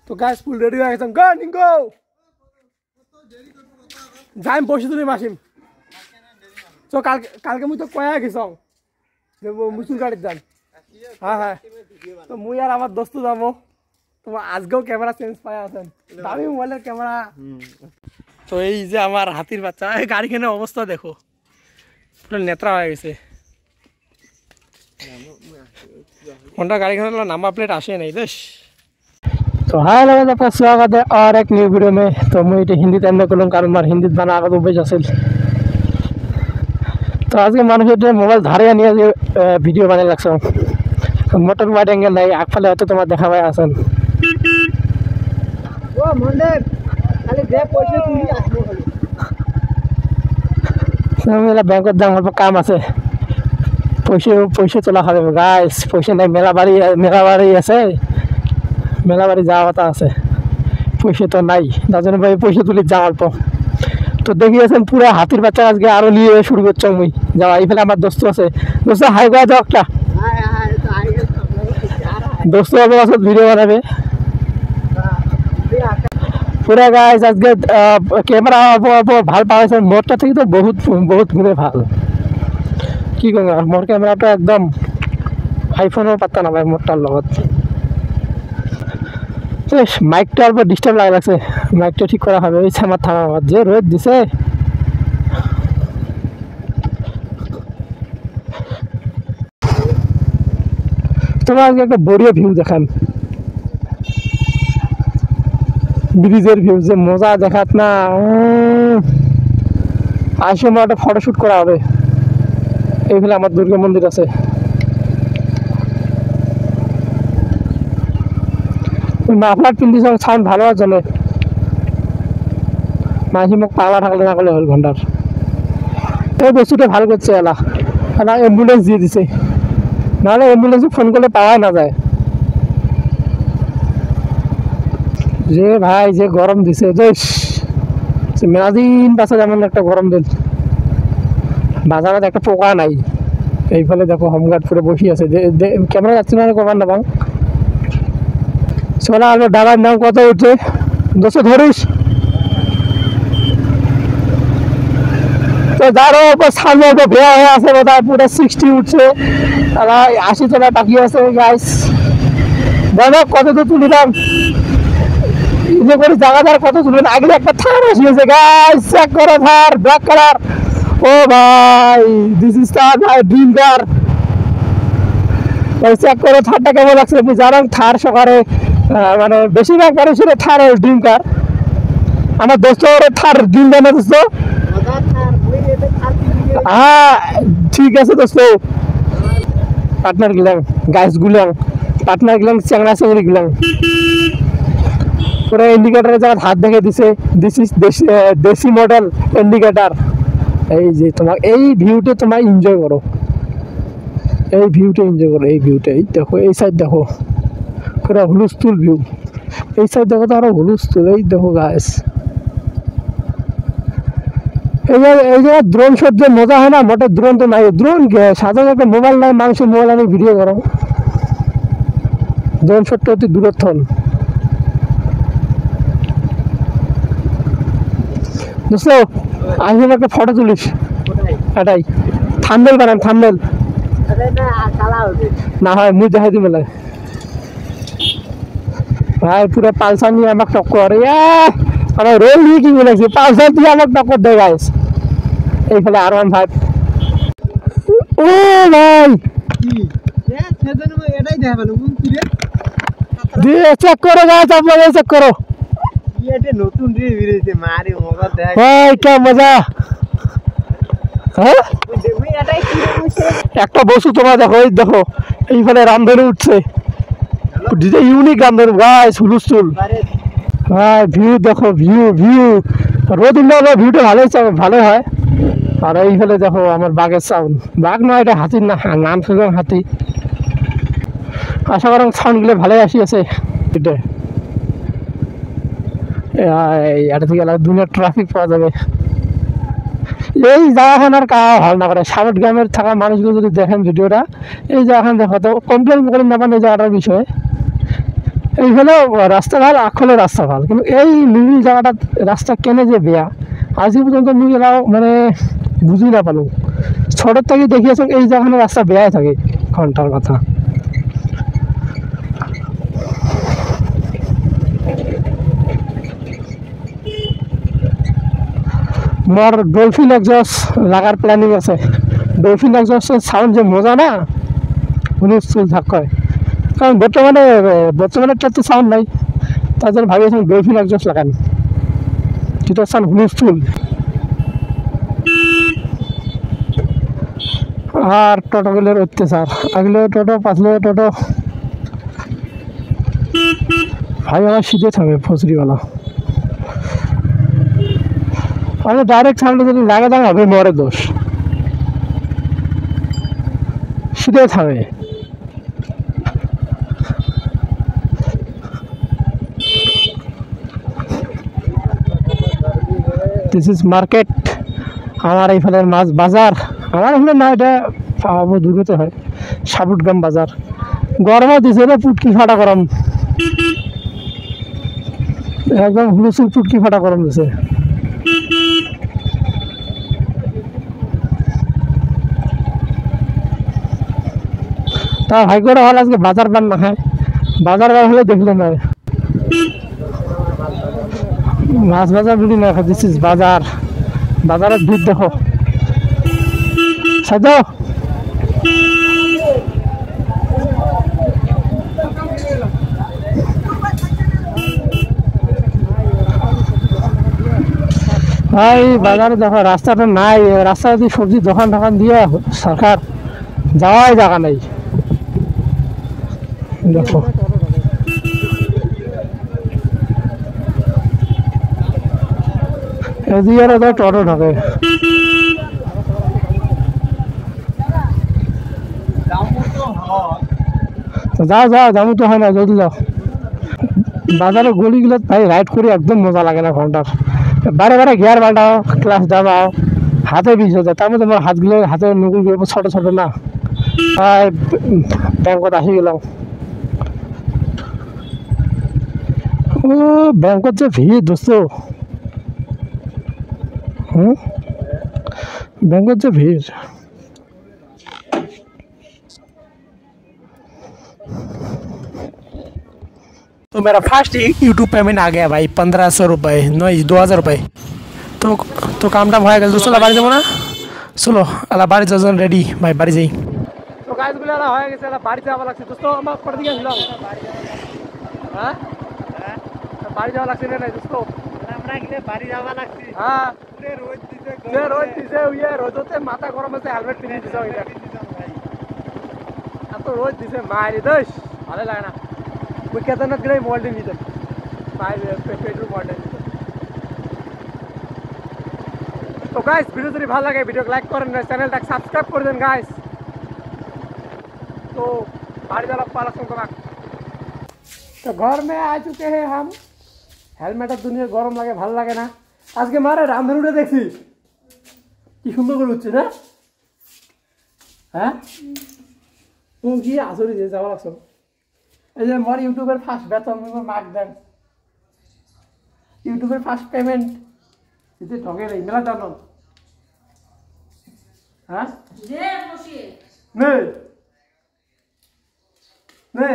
তো guys full ready হয়ে গেছেন গো নিঙ্গো যাই বসে তুলি মাসিম তো কালকে মুই তো কয়া গেছং যে মুসুল গাড়ির যান হ্যাঁ হ্যাঁ তো মুই আর আমার দোস্ত যাবো তোমার আজকেও ক্যামেরা চেঞ্জ পাই আছেন দামি মোবাইলের ক্যামেরা তো এই যে আমার হাতির বাচ্চা এই গাড়িখানের অবস্থা দেখো পুরো নেত্রা হয়ে গেছে होंडा गाड़ी का नंबर प्लेट आशे नहीं देश तो हाय लोगों आपका स्वागत है और एक न्यू वीडियो में तो मुझे हिंदी टाइम करूँ कारण मार हिंदी बना आगे उबे जासिल तो आज के मानुष मोबाइल धारे नहीं वीडियो बने लगसा मोटर वाइड एंगल नहीं आग फले होते तुम्हारा देखा हुआ आसन वो मंडे खाली दे पैसे तुली आसबो खाली मेरा बैंक दाम पर काम আছে पैसे তোলা হবে গাইস पैसे নাই মেলা বাড়ি আছে মেলা বাড়ি যাওয়া কথা আছে पैसे তো নাই দাজন ভাই पैसे তুলি যাও অল্প তো দেখি আছেন পুরো হাতির বাচ্চা আজকে আরো নিয়ে শুরু করছে আমি যাও এইফালে আমার দোস্ত আছে দোস্ত হাই গয়া দাও একটা হাই তো আই গেছে দোস্ত আমার সাথে ভিডিও বানাবে পুরো গাইস আজকে ক্যামেরা ভালো পাওয়াছে মোটটা থেকে তো বহুত গুণে ভালো কি কম আর মোর ক্যামেরাটা একদম আইফোনের পাত্তা না ভাই মোটটার লগত মাইকটা অল্প ডিস্টার্ব লাগছে মাইকটা ঠিক করা হবে ওই আমার থামা যে রোদ দিছে তোমার আজকে একটা বড়িয়া ভিউ দেখান ব্রিজের ভিউ যে মজা দেখাত না আসে আমার একটা ফটোশুট করা হবে এইখানে আমার দুর্গা মন্দির আছে মাফলার পিন্দি সাউন্ড ভালো আছে না মাঝি মোক পালা থাকলে না করলে হল ঘন্টার এই বস্তুটা ভালো করছে এলা অ্যাম্বুলেন্স দিয়ে দিছে নাহলে অ্যাম্বুলেন্সে ফোন করলে পাওয়া না যায় যে ভাই যে গরম দিছে বেশ মেলাদিন পাশে যেমন একটা গরম দিল বাজারে একটা পোকা নাই এইফালে দেখো হোমগার্ড পুরো বসে আছে ক্যামেরা যাচ্ছে না কমান না বাং সোনা আলো ডাবার নাম কত উঠছে 200 ধরিস তো যারও সামনে তো ভেয়া হয়ে আছে বোধহয় পুরো 60 উঠছে আর 80 চলা বাকি আছে গাইস দেখো কত তো তুলিলাম ইয়ে করে জায়গাদার কত তুলবেন আগে একটা থার আসিয়েছে গাইস চেক করো থার ব্ল্যাক কালার ও ভাই this is my dream car check করে থারটা কেমন লাগছে আপনি জানেন থার সকালে মানে বেশিরভাগ মানুষের থার ড্রিম কার আমার দোস্ত থার ড্রিম কার না দোস্ত হ্যাঁ ঠিক আছে দোস্ত পার্টনার গেলাম গাইস গুলাম পার্টনার গেলাম চ্যাংড়া চেংড়ি গেলাম পুরো ইন্ডিকেটারের জায়গায় হাত দেখে দিছে দিস ইজ দেশি মডেল ইন্ডিকেটার এই যে তোমার এই ভিউটা তোমার এনজয় করো এই ভিউটা এনজয় করো এই ভিউটা এই দেখো এই সাইড দেখো পুরো হুলস্থুল ভিউ এই সাইড দেখো তো আরো হুলস্থুল এই দেখো গাইস এই যে ড্রোন শট যে মজা হয় না মোটে ড্রোন তো নাই ড্রোন সাধারণ একটা মোবাইল নাই মানুষের মোবাইল আনি ভিডিও করো ড্রোন শটটা অতি দূরত্বন দোস্ত আইসে একটা ফটো তুলিস এটাই থাম্বনেল বানান থাম্বনেল না হয় মুই দেখাই দিবে লাগে ভাই পুরো পালসার নিয়ে আমাকে টক্কর আমার রোল নিয়ে কি বলেছি পালসার দিয়ে আমাকে টক্কর দেয় গাইস এইখানে R15 ও ভাই দিয়ে চেক করো গাইস আপনারা চেক করো নতুন ভাই क्या मजा হ্যাঁ একটা বস্তু তোমরা দেখো এই দেখো এইখানে রামধনু উঠছে ইউনিক রামধনু গাইস হুলস্থুল ভাই ভিউ দেখো ভিউ রোদ উঠলে ভিউটা ভালো হয় আর এইখানে দেখো আমার বাঘের সাউন্ড বাঘ নয় এটা হাতির নাম শুধু হাতি আশা করেন সাউন্ডগুলো ভালোই আসিয়াছে এটা এটা থেকে দুনিয়ার ট্রাফিক পাওয়া যাবে এই জায়গাখান আর কাজ ভালো না করে সামট গ্রামের থাকা মানুষগুলো যদি দেখেন ভিডিওটা এই জায়গাখান দেখো তো কমপ্লেন করেন না পান এই জায়গাটার বিষয়ে এইফালে রাস্তা ভাল, আগফালে রাস্তা ভাল, কিন্তু এই মিডিল জায়গাটাত রাস্তা কেনে যে বেয়া আজি পর্যন্ত মুই এলাও মানে বুঝি না পালো। ছোটোর থেকে দেখি আছো এই জায়গাখানে রাস্তা বেয়াই থাকে ঘন্টার কথা। মোর ডলফিন এক্সজস্ট লাগার প্ল্যানিং আছে। ডলফিন এক্সজস্টের সাউন্ড যে মজা না, হুলস্থুল থাকয়। কারণ বর্তমানে তো সাউন্ড নাই, তার জন্য ভাবিয়েছেন ডলফিন এক্সজস্ট লাগান, যেটা সাউন্ড হুলস্থুল। আর টোটোগুলোর অত্যাচার, আগলে টোটো পাছলে টোটো, ভাই আমার সিধে থাকবে ফসরিওয়ালা। আমি ডাইরেক্ট সামনে যদি লাগে দাম হবে মরে দোষ, সিধে থাকবে। দিস ইজ মার্কেট, আমার এইফালের মাছ বাজার। আমার এখানে না, এটা দূরতে হয়, সাবুটগ্রাম বাজার। গরমও দিছে না, পুটকি ফাটা গরম, একদম হুলুসুল পুটকি ফাটা গরম দিছে। তা ভাগ্যটা ভালো আজকে বাজার বান না খায়, বাজার বার হলে দেখলে না মাছ বাজার বুঝি না। দিস ইজ বাজার, বাজারের ভিড় দেখো সাজো। ভাই বাজারে দেখো রাস্তাটা নাই, রাস্তা যদি সবজি দোকান টোকান দিয়ে সরকার যাওয়াই জায়গা নেই। দেখো এদিকে তো টোটো ঢোকে। যাও যাও, যাবো তো হয় না, জলদি যাও। বাজারের গলিগুলো ভাই রাইড করে একদম মজা লাগে না ঘন্টার, বারে বারে গিয়ার পাল্টাও, ক্লাস দাবাও, হাতে বিষ হয়ে যায়। তার মধ্যে আমার হাতগুলো, হাতের নকুলগুলো ছোটো ছোটো না। ব্যাংকত আহি গেলাম। ও ব্যাংকত যে ভিড় দোস্ত, ব্যাংকত যে ভিড়। तो मेरा फर्स्ट यूट्यूब पेमेंट आ गया भाई, 1500 रुपये, नहीं 2000 रुपये। तो काम टाम হয়ে গেল দোস্ত, বাড়ি যাবো না? চলো আলা বাড়ি যাওয়ার রেডি ভাই, বাড়ি যাই। তো গাছগুলো এলা হয়ে গেছে, এলা বাড়ি যাওয়া লাগছে দোস্ত। আমার পরে দিকে আসলাম, হ্যাঁ বাড়ি যাওয়া লাগছে রে দোস্ত, আমরা গেলে বাড়ি যাওয়া লাগছে। হ্যাঁ রোদ দিছে, রোদতে মাথা গরম আছে, হেলমেট পিনে দিছে ভাই। এত রোদ দিছে মারি দোষ, ভালো লাগে না। ওই কেদারনাথ গেলে মডেল নিতে পেট্রোল মডেল। तो गाइस वीडियो যদি ভালো লাগে वीडियो को लाइक करें, चैनल तक सब्सक्राइब कर दें गाइस। तो बाहर चला पाला सुन। तो घर में आ चुके हैं हम। हेलमेट दुनिया गरम लगे ভালো লাগে না। আজকে মারে রামধনুটা দেখছি কি সুন্দর করে উঠছে না, হ্যাঁ তুমি কি আসলে যে যাওয়া লাগছে। এই যে মোর ইউটিউবের ফার্স্ট বেতন মার্ক দেন, ইউটিউবের ফার্স্ট পেমেন্ট এতে ঠকে রে মেলা জানো, হ্যাঁ নে বসিয়ে নে নে